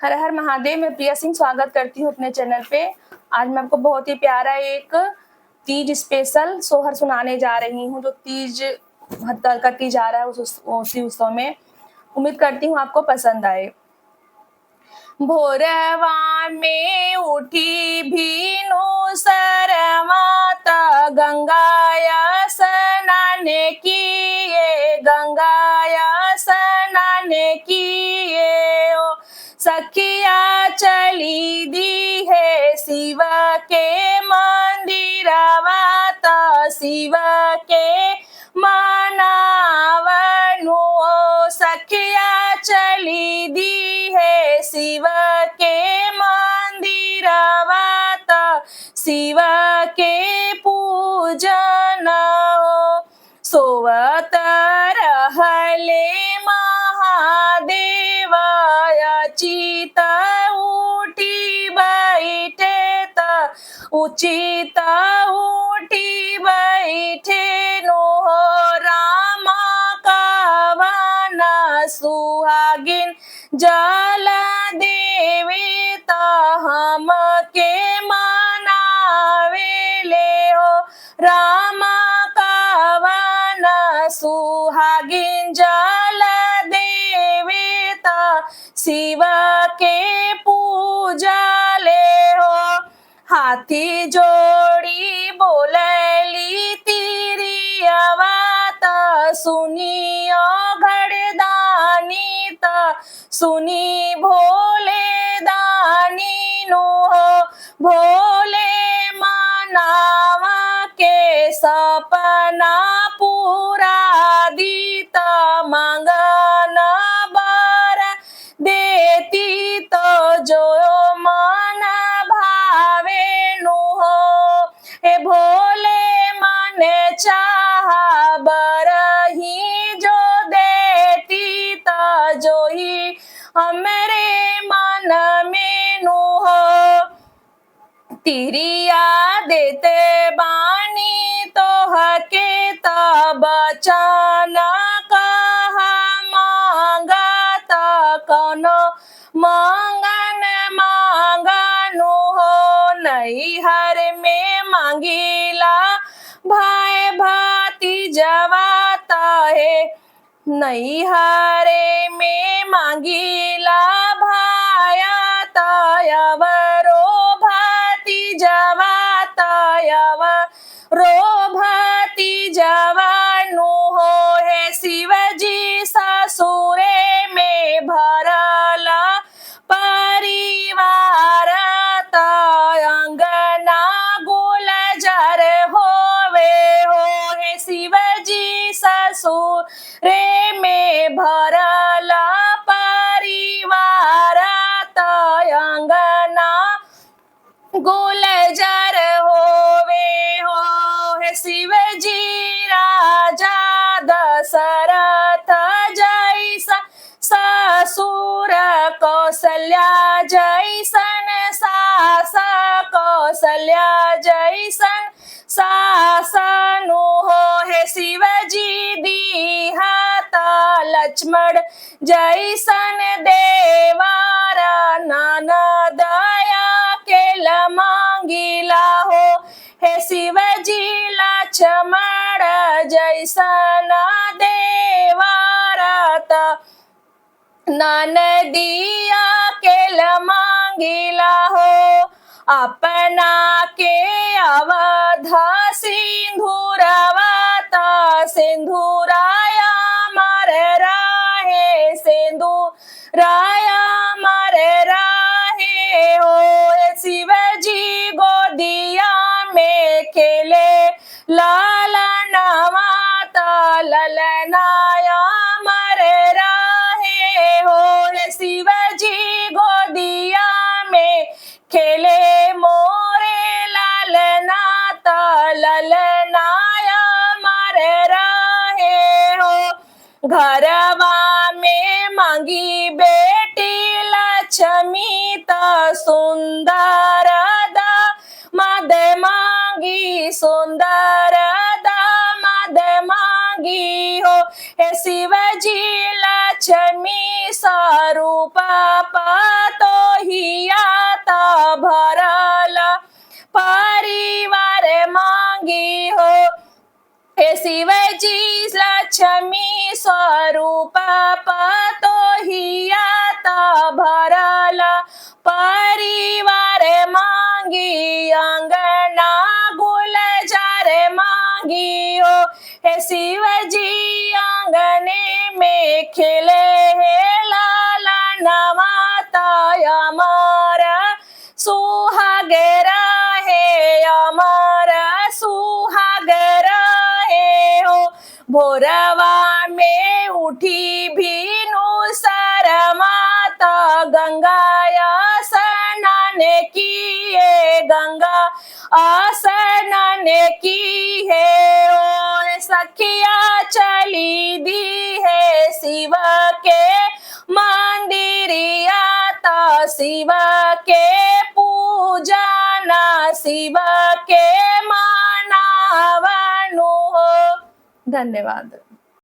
हर हर महादेव। मैं प्रिया सिंह स्वागत करती हूँ अपने चैनल पे। आज मैं आपको बहुत ही प्यारा एक तीज स्पेशल सोहर सुनाने जा रही हूँ, जो तीज हत्ता का तीज आ रहा है उसी उत्सव में। उम्मीद करती हूँ आपको पसंद आए। भोरवा में उठी भीनु सरमाता गंगाया स्नान किए, गंगाया स्नान किए। ओ सखिया चली दी है शिव के मंदिरवा, ता शिव के मनावनु। सखिया चली दी है शिव के मंदिरवा, ता शिव के पूजन। सोवत रहले महादेव अचित उठी बैठे, ता उचित उठी बैठे नो। रामा कवन सुहागिन जल देवे, ता हम के मनावेले हो। रामा कवन सुहागिन जल देवे, ता शिव के पूजा ले हो। हाथी जोड़ी बोलली तिरियवा, ता सुनियो घड़दानी, ता सुनी भोले दानी नो। भोले मनावा के सपना पूरा दीता, मंगन बर देती तो जो मन भावे नु हो। हे भोले मन चाहा बर ही जो देती, ता जो ही हमरे मन में नु हो। तिरिया देते बानी तो हके ता बचन कहा मांगता, कौनो मांगन मांगनु हो। नैहर में मांगिला भाई भतीजवा, ताहे नैहरे में मांगिला भाया, तायवरो भतीजवा, तायवरो भतीजवा नु हो। हे शिवजी ससुरे में भरला परिवार, ता अंगना गुलजार होवे हो। हे शिवजी ससुरे में भरला परिवार, ता अंगना गुलजार होवे हो। हे शिवजी राजा दशरथ जैसा ससुर, कौशल्या जैसन सास, कौशल्या जैसन सासनु हो। हे शिवजी दिहता लक्ष्मण जैसन देवर, ननदया केल मांगिला हो। हे शिवजी लक्ष्मण जैसन देवर, ता ननदिया केल मांगिला हो। अपना के अवध सिंधुरवा, ता सिंधुराया मर राहे, सिंधुराया मर राहे हो। शिवजी गोदिया में खेले लालनवा, ता ललनाया मर राहे हो। शिवजी गोदिया में खेले मोरे लालना, ता ललनाया मर राहे हो। घरवा में मांगी बेटी लक्ष्मी, ता सुंदर दामाद मांगी, सुंदर दामाद मांगी हो। हे शिवजी लक्ष्मी स्वरूप पातो शिवजी लक्ष्मी स्वरूप पतोहियाता भरला परिवार मांगी अंगना गुलजार मांगी हो। हे शिवजी आंगने में खिले है लाला नवाता हमारा सुहाग रहे हमारा सुहाग रहे हो। भोरवा में उठी भीनु सर माता गंगाया स्नान किए गंगा स्नान की है। और सखिया चली दी है शिव के मंदिरिया ता शिव के पूजना शिव के मानवनु हो। धन्यवाद।